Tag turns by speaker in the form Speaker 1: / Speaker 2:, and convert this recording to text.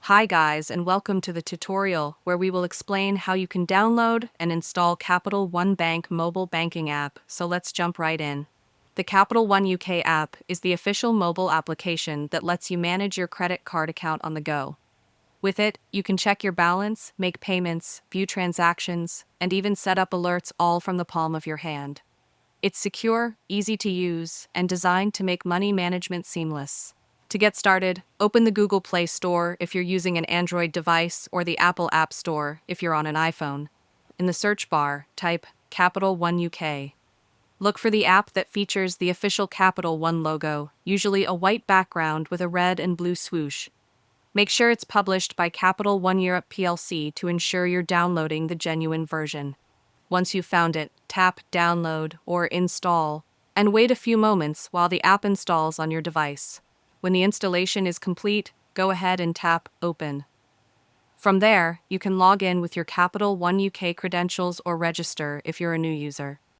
Speaker 1: Hi guys, and welcome to the tutorial where we will explain how you can download and install Capital One Bank mobile banking app. So let's jump right in. The Capital One UK app is the official mobile application that lets you manage your credit card account on the go. With it, you can check your balance, make payments, view transactions, and even set up alerts all from the palm of your hand. It's secure, easy to use, and designed to make money management seamless. To get started, open the Google Play Store if you're using an Android device or the Apple App Store if you're on an iPhone. In the search bar, type Capital One UK. Look for the app that features the official Capital One logo, usually a white background with a red and blue swoosh. Make sure it's published by Capital One Europe plc to ensure you're downloading the genuine version. Once you've found it, tap Download or Install, and wait a few moments while the app installs on your device. When the installation is complete, go ahead and tap Open. From there, you can log in with your Capital One UK credentials or register if you're a new user.